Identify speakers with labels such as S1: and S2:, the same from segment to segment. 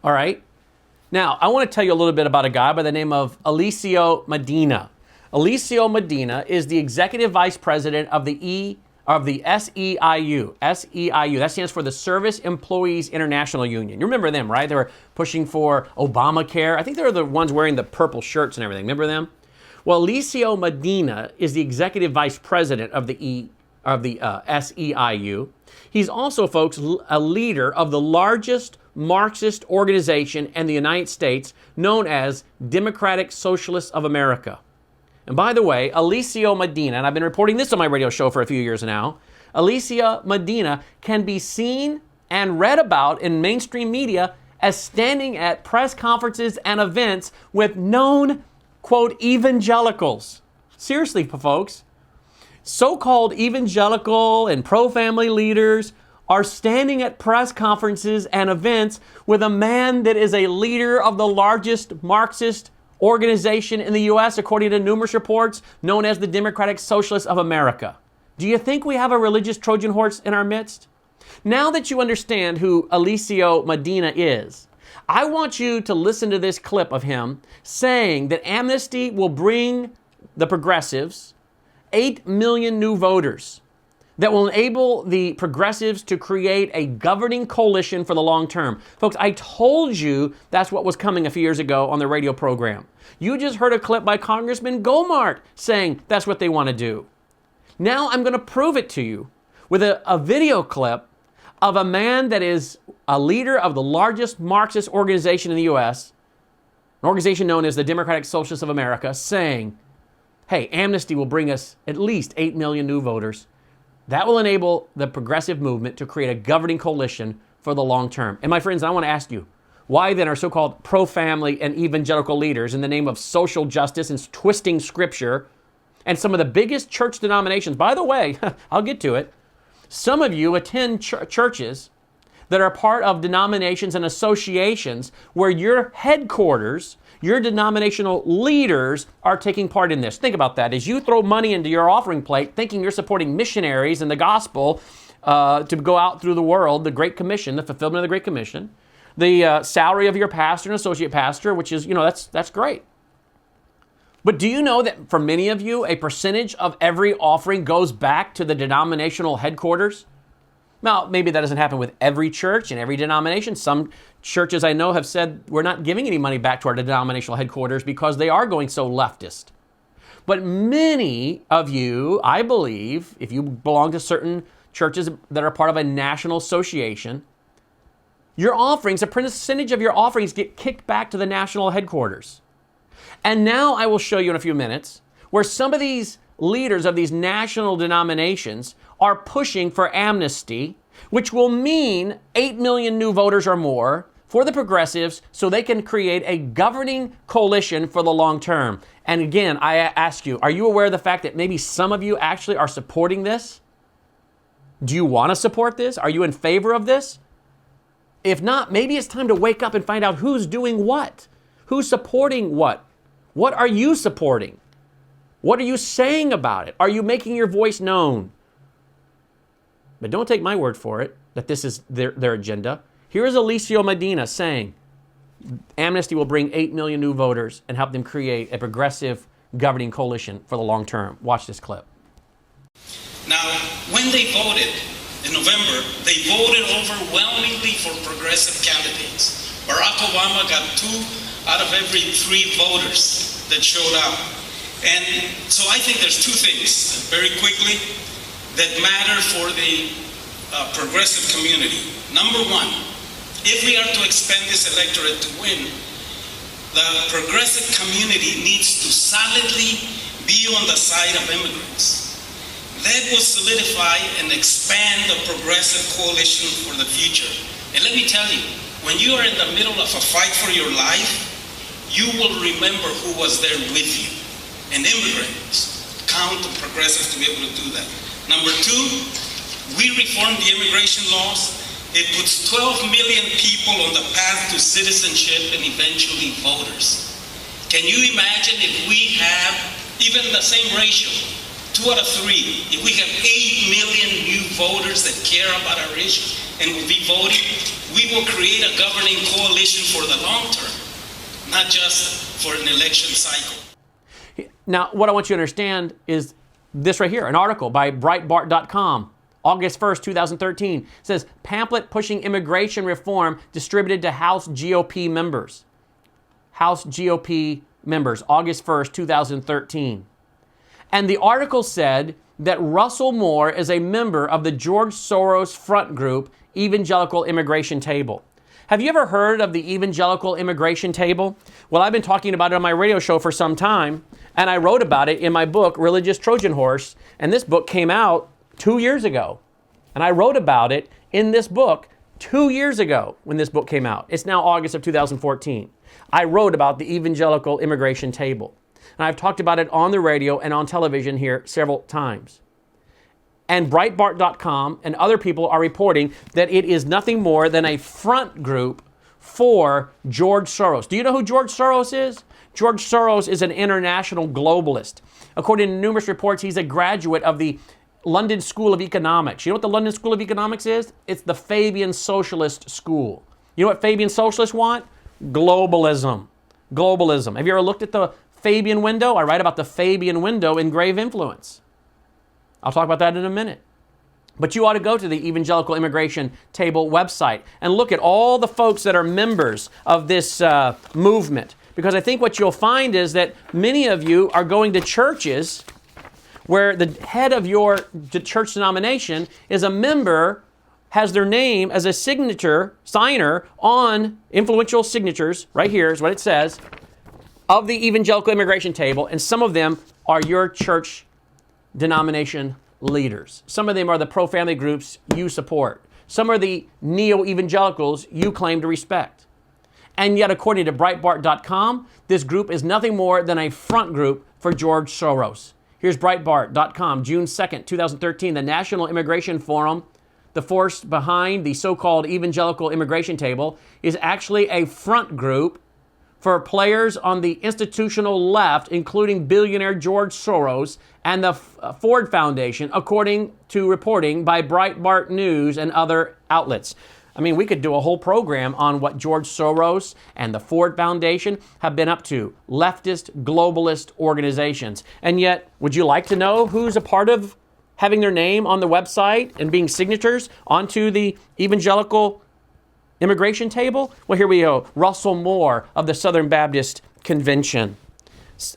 S1: All right? Now, I want to tell you a little bit about a guy by the name of Alessio Medina. Alessio Medina is the executive vice president of the SEIU. SEIU, that stands for the Service Employees International Union. You remember them, right? They were pushing for Obamacare. I think they were the ones wearing the purple shirts and everything. Remember them? Well, Alessio Medina is the executive vice president of the SEIU. He's also, folks, a leader of the largest Marxist organization in the United States known as Democratic Socialists of America. And by the way, Alessio Medina, and I've been reporting this on my radio show for a few years now, Alessio Medina can be seen and read about in mainstream media as standing at press conferences and events with known, quote, evangelicals. Seriously, folks. So-called evangelical and pro-family leaders are standing at press conferences and events with a man that is a leader of the largest Marxist organization in the U.S., according to numerous reports, known as the Democratic Socialists of America. Do you think we have a religious Trojan horse in our midst? Now that you understand who Alessio Medina is, I want you to listen to this clip of him saying that Amnesty will bring the progressives 8 million new voters that will enable the progressives to create a governing coalition for the long term. Folks, I told you that's what was coming a few years ago on the radio program. You just heard a clip by Congressman Gomart saying that's what they want to do. Now I'm going to prove it to you with a video clip of a man that is a leader of the largest Marxist organization in the U.S., an organization known as the Democratic Socialists of America, saying, hey, Amnesty will bring us at least 8 million new voters. That will enable the progressive movement to create a governing coalition for the long term. And my friends, I want to ask you, why then are so-called pro-family and evangelical leaders in the name of social justice and twisting scripture and some of the biggest church denominations, by the way, I'll get to it, some of you attend churches that are part of denominations and associations where your headquarters, your denominational leaders are taking part in this. Think about that. As you throw money into your offering plate, thinking you're supporting missionaries and the gospel to go out through the world, the Great Commission, the fulfillment of the Great Commission, the salary of your pastor and associate pastor, which is, that's great. But do you know that for many of you, a percentage of every offering goes back to the denominational headquarters? Now, maybe that doesn't happen with every church and every denomination. Some churches I know have said we're not giving any money back to our denominational headquarters because they are going so leftist. But many of you, I believe, if you belong to certain churches that are part of a national association, your offerings, a percentage of your offerings get kicked back to the national headquarters. And now I will show you in a few minutes where some of these leaders of these national denominations are pushing for amnesty, which will mean 8 million new voters or more for the progressives so they can create a governing coalition for the long term. And again, I ask you, are you aware of the fact that maybe some of you actually are supporting this? Do you want to support this? Are you in favor of this? If not, maybe it's time to wake up and find out who's doing what. Who's supporting what? What are you supporting? What are you saying about it? Are you making your voice known? But don't take my word for it that this is their agenda. Here is Alessio Medina saying Amnesty will bring 8 million new voters and help them create a progressive governing coalition for the long term. Watch this clip.
S2: Now, when they voted in November, they voted overwhelmingly for progressive candidates. Barack Obama got 2 out of every 3 voters that showed up. And so I think there's 2 things, very quickly, that matter for the progressive community. Number 1, if we are to expand this electorate to win, the progressive community needs to solidly be on the side of immigrants. That will solidify and expand the progressive coalition for the future. And let me tell you, when you are in the middle of a fight for your life, you will remember who was there with you. And immigrants count on progressives to be able to do that. Number 2, we reformed the immigration laws. It puts 12 million people on the path to citizenship and eventually voters. Can you imagine if we have even the same ratio, 2 out of 3, if we have 8 million new voters that care about our issues and will be voting, We will create a governing coalition for the long term, not just for an election cycle.
S1: Now, what I want you to understand is this right here, an article by Breitbart.com, August 1st, 2013. It says, pamphlet pushing immigration reform distributed to House GOP members. House GOP members, August 1st, 2013. And the article said that Russell Moore is a member of the George Soros front group, Evangelical Immigration Table. Have you ever heard of the Evangelical Immigration Table? Well, I've been talking about it on my radio show for some time, and I wrote about it in my book, Religious Trojan Horse, and this book came out 2 years ago. And I wrote about it in this book 2 years ago when this book came out. It's now August of 2014. I wrote about the Evangelical Immigration Table. And I've talked about it on the radio and on television here several times. And Breitbart.com and other people are reporting that it is nothing more than a front group for George Soros. Do you know who George Soros is? George Soros is an international globalist. According to numerous reports, he's a graduate of the London School of Economics. You know what the London School of Economics is? It's the Fabian Socialist School. You know what Fabian Socialists want? Globalism. Globalism. Have you ever looked at the Fabian window? I write about the Fabian window in Grave Influence. I'll talk about that in a minute. But you ought to go to the Evangelical Immigration Table website and look at all the folks that are members of this movement. Because I think what you'll find is that many of you are going to churches where the head of your church denomination is a member, has their name as a signer on influential signatures, right here is what it says, of the Evangelical Immigration Table, and some of them are your church denomination leaders. Some of them are the pro-family groups you support. Some are the neo-evangelicals you claim to respect. And yet, according to Breitbart.com, this group is nothing more than a front group for George Soros. Here's Breitbart.com, June 2nd, 2013, the National Immigration Forum, the force behind the so-called Evangelical Immigration Table, is actually a front group for players on the institutional left, including billionaire George Soros and the Ford Foundation, according to reporting by Breitbart News and other outlets. I mean, we could do a whole program on what George Soros and the Ford Foundation have been up to, leftist, globalist organizations. And yet, would you like to know who's a part of having their name on the website and being signatures onto the Evangelical Immigration Table? Well, here we go. Russell Moore of the Southern Baptist Convention,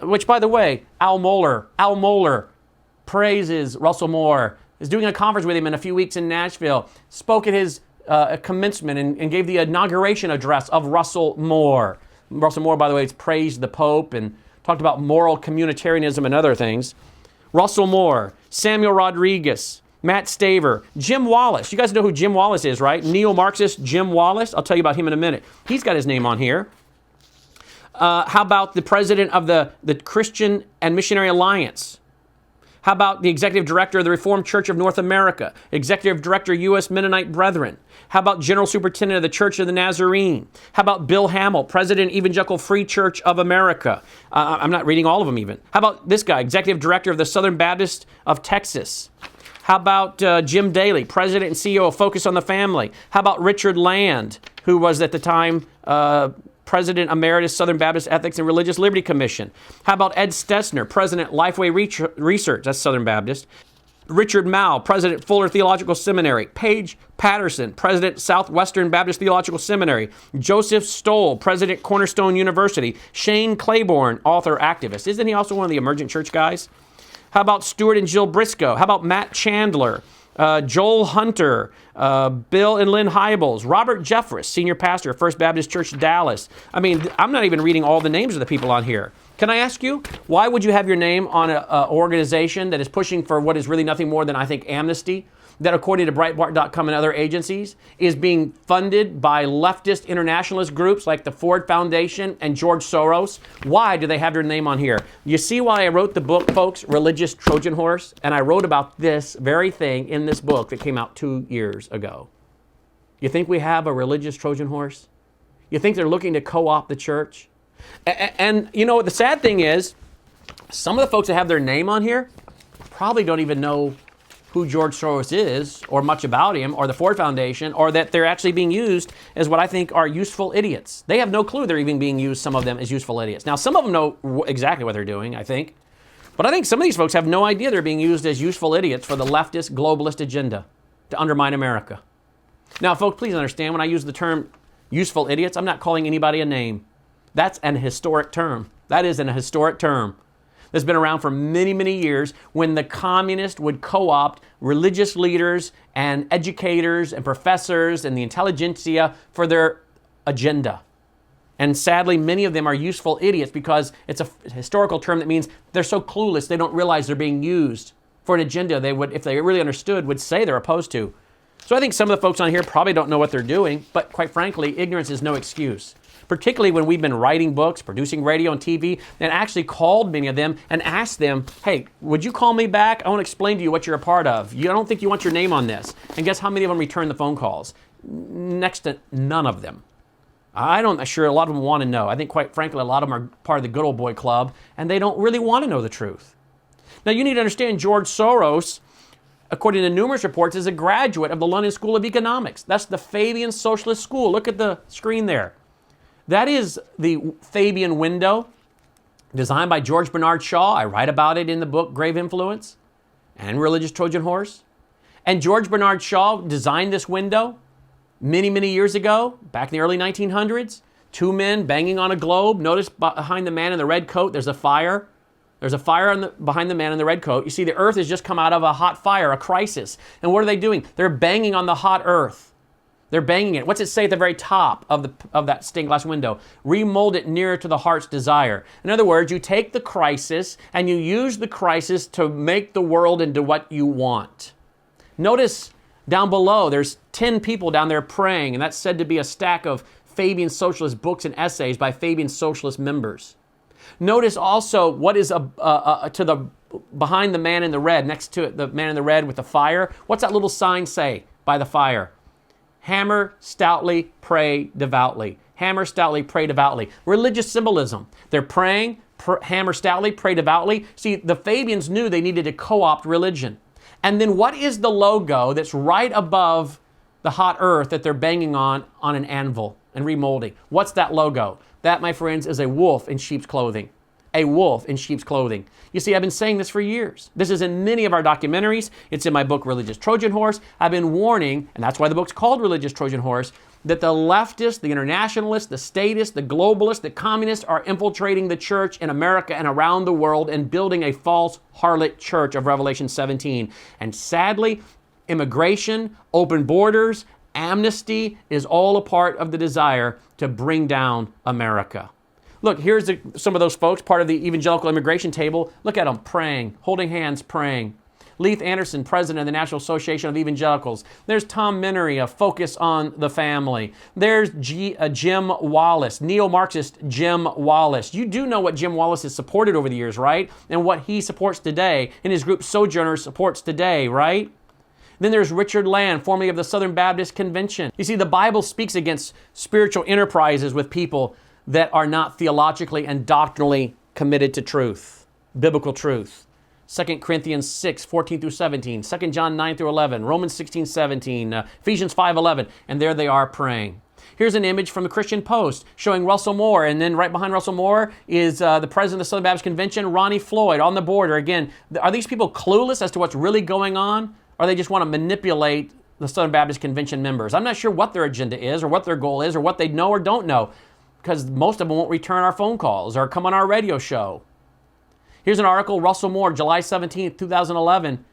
S1: which, by the way, Al Mohler praises Russell Moore, is doing a conference with him in a few weeks in Nashville, spoke at his commencement and gave the inauguration address of Russell Moore. Russell Moore, by the way, has praised the Pope and talked about moral communitarianism and other things. Russell Moore, Samuel Rodriguez, Matt Staver, Jim Wallace. You guys know who Jim Wallace is, right? Neo-Marxist Jim Wallace. I'll tell you about him in a minute. He's got his name on here. How about the president of the Christian and Missionary Alliance? How about the executive director of the Reformed Church of North America? Executive director, U.S. Mennonite Brethren? How about general superintendent of the Church of the Nazarene? How about Bill Hamill, president, Evangelical Free Church of America? I'm not reading all of them even. How about this guy, executive director of the Southern Baptist of Texas? How about Jim Daly, president and CEO of Focus on the Family? How about Richard Land, who was at the time President Emeritus, Southern Baptist Ethics and Religious Liberty Commission? How about Ed Stessner, President, Lifeway Research, that's Southern Baptist. Richard Mao, President, Fuller Theological Seminary. Paige Patterson, President, Southwestern Baptist Theological Seminary. Joseph Stoll, President, Cornerstone University. Shane Claiborne, author, activist. Isn't he also one of the emergent church guys? How about Stuart and Jill Briscoe? How about Matt Chandler? Joel Hunter, Bill and Lynn Hybels, Robert Jeffress, senior pastor of First Baptist Church, Dallas. I mean, I'm not even reading all the names of the people on here. Can I ask you, why would you have your name on an organization that is pushing for what is really nothing more than, I think, Amnesty, that according to Breitbart.com and other agencies is being funded by leftist internationalist groups like the Ford Foundation and George Soros? Why do they have their name on here? You see why I wrote the book, folks, Religious Trojan Horse? And I wrote about this very thing in this book that came out 2 years ago. You think we have a religious Trojan horse? You think they're looking to co-opt the church? And you know, the sad thing is, some of the folks that have their name on here probably don't even know who George Soros is, or much about him, or the Ford Foundation, or that they're actually being used as what I think are useful idiots. They have no clue they're even being used, some of them, as useful idiots. Now, some of them know exactly what they're doing, I think. But I think some of these folks have no idea they're being used as useful idiots for the leftist, globalist agenda to undermine America. Now, folks, please understand, when I use the term useful idiots, I'm not calling anybody a name. That's an historic term. That is an historic term that's been around for many, many years, when the communists would co-opt religious leaders and educators and professors and the intelligentsia for their agenda. And sadly, many of them are useful idiots because it's a historical term that means they're so clueless they don't realize they're being used for an agenda they would, if they really understood, would say they're opposed to. So I think some of the folks on here probably don't know what they're doing, but quite frankly, ignorance is no excuse. Particularly when we've been writing books, producing radio and TV, and actually called many of them and asked them, hey, would you call me back? I want to explain to you what you're a part of. I don't think you want your name on this. And guess how many of them return the phone calls? Next to none of them. I'm sure a lot of them want to know. I think, quite frankly, a lot of them are part of the good old boy club, and they don't really want to know the truth. Now, you need to understand George Soros, according to numerous reports, is a graduate of the London School of Economics. That's the Fabian Socialist School. Look at the screen there. That is the Fabian window, designed by George Bernard Shaw. I write about it in the book Grave Influence and Religious Trojan Horse. And George Bernard Shaw designed this window many, many years ago, back in the early 1900s. Two men banging on a globe. Notice behind the man in the red coat, there's a fire. There's a fire behind the man in the red coat. You see, the earth has just come out of a hot fire, a crisis. And what are they doing? They're banging on the hot earth. They're banging it. What's it say at the very top of that stained glass window? Remold it nearer to the heart's desire. In other words, you take the crisis and you use the crisis to make the world into what you want. Notice down below, there's 10 people down there praying, and that's said to be a stack of Fabian Socialist books and essays by Fabian Socialist members. Notice also what is behind the man in the red, next to it, the man in the red with the fire. What's that little sign say by the fire? Hammer stoutly, pray devoutly. Hammer stoutly, pray devoutly. Religious symbolism. They're praying, hammer stoutly, pray devoutly. See, the Fabians knew they needed to co-opt religion. And then what is the logo that's right above the hot earth that they're banging on an anvil and remolding? What's that logo? That, my friends, is a wolf in sheep's clothing. A wolf in sheep's clothing. You see, I've been saying this for years. This is in many of our documentaries. It's in my book, Religious Trojan Horse. I've been warning, and that's why the book's called Religious Trojan Horse, that the leftists, the internationalists, the statists, the globalists, the communists are infiltrating the church in America and around the world and building a false harlot church of Revelation 17. And sadly, immigration, open borders, amnesty is all a part of the desire to bring down America. Look, here's some of those folks, part of the evangelical immigration table. Look at them praying, holding hands, praying. Leith Anderson, president of the National Association of Evangelicals. There's Tom Minery, a focus on the family. There's Jim Wallace, neo-Marxist Jim Wallace. You do know what Jim Wallace has supported over the years, right? And what he supports today, and his group Sojourners supports today, right? Then there's Richard Land, formerly of the Southern Baptist Convention. You see, the Bible speaks against spiritual enterprises with people that are not theologically and doctrinally committed to truth, biblical truth. 2 Corinthians 6, 14 through 17, 2 John 9 through 11, Romans 16, 17, Ephesians 5, 11, and there they are praying. Here's an image from the Christian Post showing Russell Moore, and then right behind Russell Moore is the president of the Southern Baptist Convention, Ronnie Floyd, on the border. Again, are these people clueless as to what's really going on, or they just want to manipulate the Southern Baptist Convention members? I'm not sure what their agenda is, or what their goal is, or what they know or don't know, because most of them won't return our phone calls or come on our radio show. Here's an article, Russell Moore, July 17, 2011,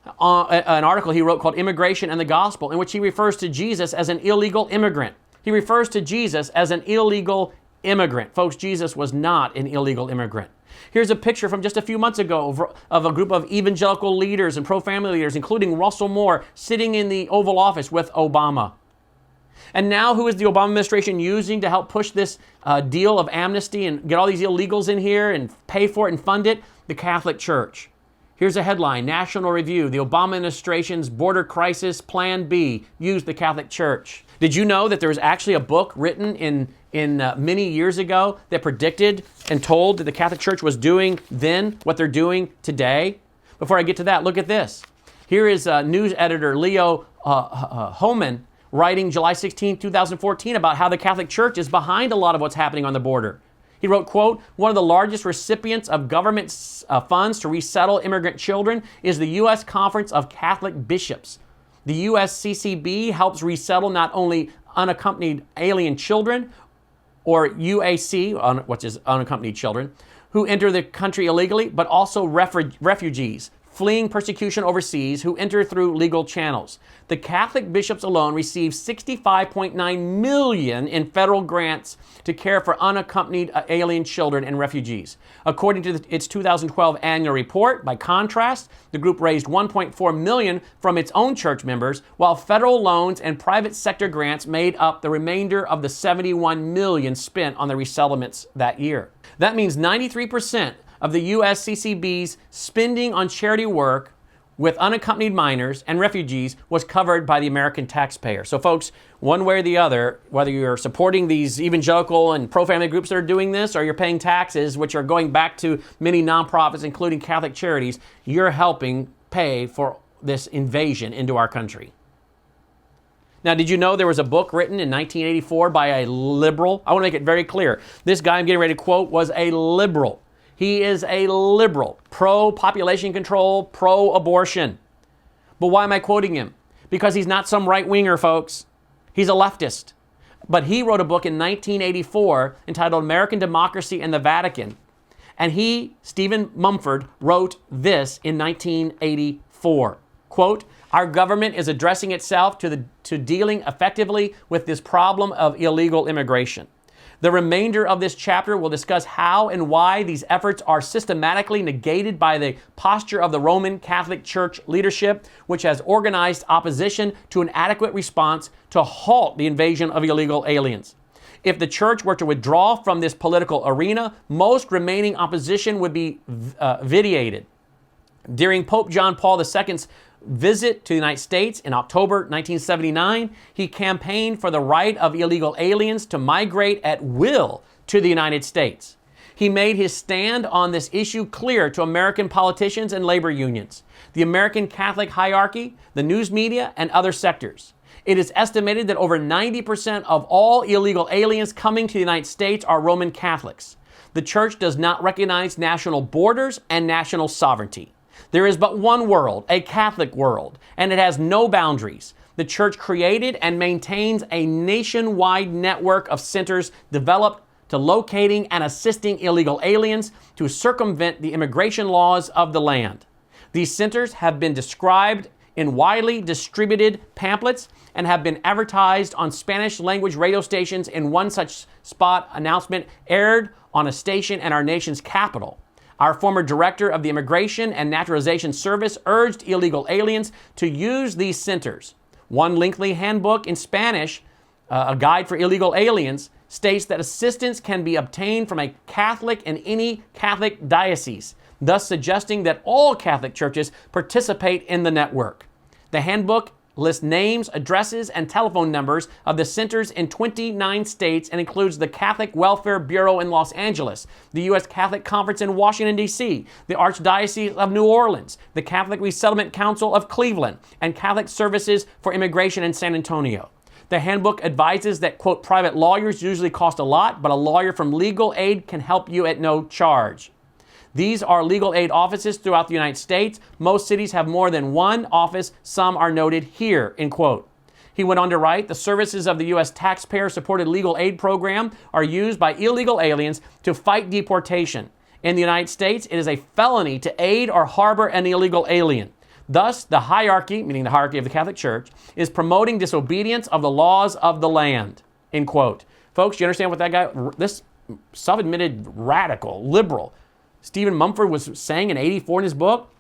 S1: an article he wrote called Immigration and the Gospel, in which he refers to Jesus as an illegal immigrant. He refers to Jesus as an illegal immigrant. Folks, Jesus was not an illegal immigrant. Here's a picture from just a few months ago of a group of evangelical leaders and pro-family leaders, including Russell Moore, sitting in the Oval Office with Obama. And now who is the Obama administration using to help push this deal of amnesty and get all these illegals in here and pay for it and fund it? The Catholic Church. Here's a headline, National Review, the Obama administration's border crisis plan B used the Catholic Church. Did you know that there was actually a book written in many years ago that predicted and told that the Catholic Church was doing then what they're doing today? Before I get to that, look at this. Here is news editor Leo Hohmann writing July 16, 2014 about how the Catholic Church is behind a lot of what's happening on the border. He wrote, quote, "One of the largest recipients of government funds to resettle immigrant children is the U.S. Conference of Catholic Bishops. The USCCB helps resettle not only unaccompanied alien children, or UAC, which is unaccompanied children, who enter the country illegally, but also refugees fleeing persecution overseas who enter through legal channels. The Catholic bishops alone receive $65.9 million in federal grants to care for unaccompanied alien children and refugees. According to its 2012 annual report, by contrast, the group raised $1.4 million from its own church members, while federal loans and private sector grants made up the remainder of the $71 million spent on the resettlements that year. That means 93% of the USCCB's spending on charity work with unaccompanied minors and refugees was covered by the American taxpayer. So folks, one way or the other, whether you're supporting these evangelical and pro-family groups that are doing this, or you're paying taxes, which are going back to many nonprofits, including Catholic charities, you're helping pay for this invasion into our country. Now, did you know there was a book written in 1984 by a liberal? I want to make it very clear. This guy I'm getting ready to quote was a liberal. He is a liberal, pro-population control, pro-abortion. But why am I quoting him? Because he's not some right-winger, folks. He's a leftist. But he wrote a book in 1984 entitled American Democracy and the Vatican. And he, Stephen Mumford, wrote this in 1984. Quote, "Our government is addressing itself to dealing effectively with this problem of illegal immigration. The remainder of this chapter will discuss how and why these efforts are systematically negated by the posture of the Roman Catholic Church leadership, which has organized opposition to an adequate response to halt the invasion of illegal aliens. If the church were to withdraw from this political arena, most remaining opposition would be vitiated. During Pope John Paul II's visit to the United States in October 1979, he campaigned for the right of illegal aliens to migrate at will to the United States. He made his stand on this issue clear to American politicians and labor unions, the American Catholic hierarchy, the news media, and other sectors. It is estimated that over 90% of all illegal aliens coming to the United States are Roman Catholics. The church does not recognize national borders and national sovereignty. There is but one world, a Catholic world, and it has no boundaries. The church created and maintains a nationwide network of centers developed to locating and assisting illegal aliens to circumvent the immigration laws of the land. These centers have been described in widely distributed pamphlets and have been advertised on Spanish language radio stations. In one such spot announcement aired on a station in our nation's capital. Our former director of the Immigration and Naturalization Service urged illegal aliens to use these centers. One lengthy handbook in Spanish, a guide for illegal aliens, states that assistance can be obtained from a Catholic in any Catholic diocese, thus suggesting that all Catholic churches participate in the network. The handbook lists names, addresses, and telephone numbers of the centers in 29 states and includes the Catholic Welfare Bureau in Los Angeles, the U.S. Catholic Conference in Washington, D.C., the Archdiocese of New Orleans, the Catholic Resettlement Council of Cleveland, and Catholic Services for Immigration in San Antonio. The handbook advises that, quote, private lawyers usually cost a lot, but a lawyer from Legal Aid can help you at no charge. These are legal aid offices throughout the United States. Most cities have more than one office. Some are noted here, end quote. He went on to write, the services of the U.S. taxpayer-supported legal aid program are used by illegal aliens to fight deportation. In the United States, it is a felony to aid or harbor an illegal alien. Thus, the hierarchy, meaning the hierarchy of the Catholic Church, is promoting disobedience of the laws of the land, end quote. Folks, you understand what that guy, this self-admitted radical, liberal, Stephen Mumford was saying in 84 in his book?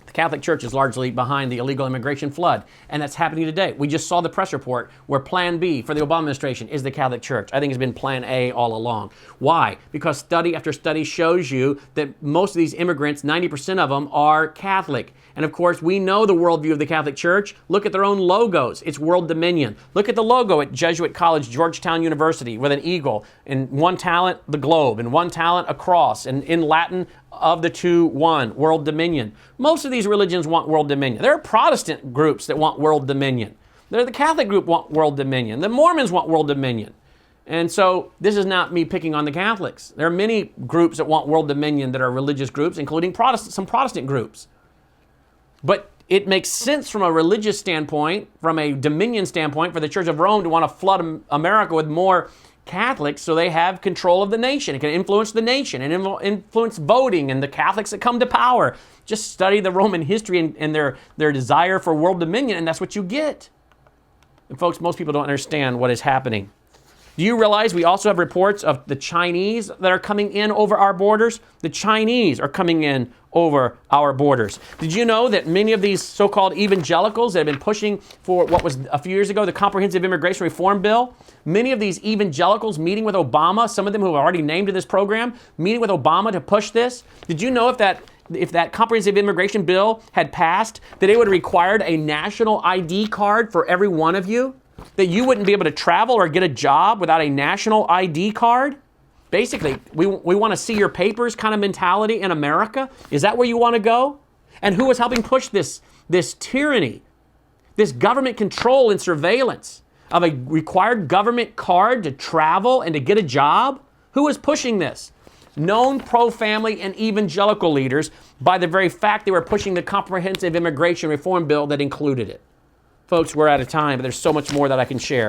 S1: The Catholic Church is largely behind the illegal immigration flood, and that's happening today. We just saw the press report where Plan B for the Obama administration is the Catholic Church. I think it's been Plan A all along. Why? Because study after study shows you that most of these immigrants, 90% of them, are Catholic. And of course, we know the worldview of the Catholic Church. Look at their own logos. It's world dominion. Look at the logo at Jesuit College, Georgetown University, with an eagle. In one talent, the globe. In one talent, a cross. And in Latin, of the two, one, world dominion. Most of these these religions want world dominion. There are Protestant groups that want world dominion. The Catholic group want world dominion. The Mormons want world dominion. And so this is not me picking on the Catholics. There are many groups that want world dominion that are religious groups, including some Protestant groups. But it makes sense from a religious standpoint, from a dominion standpoint, for the Church of Rome to want to flood America with more Catholics so they have control of the nation. It can influence the nation and influence voting and the Catholics that come to power. Just study the Roman history and their desire for world dominion, and that's what you get. And folks, most people don't understand what is happening. Do you realize we also have reports of the Chinese that are coming in over our borders? The Chinese are coming in over our borders. Did you know that many of these so-called evangelicals that have been pushing for what was a few years ago, the Comprehensive Immigration Reform Bill, many of these evangelicals meeting with Obama, some of them who are already named in this program, meeting with Obama to push this? Did you know if that Comprehensive Immigration Bill had passed, that it would have required a national ID card for every one of you? That you wouldn't be able to travel or get a job without a national ID card? Basically, we want to see your papers kind of mentality in America. Is that where you want to go? And who is helping push this tyranny, this government control and surveillance of a required government card to travel and to get a job? Who is pushing this? Known pro-family and evangelical leaders, by the very fact they were pushing the Comprehensive Immigration Reform Bill that included it. Folks, we're out of time, but there's so much more that I can share.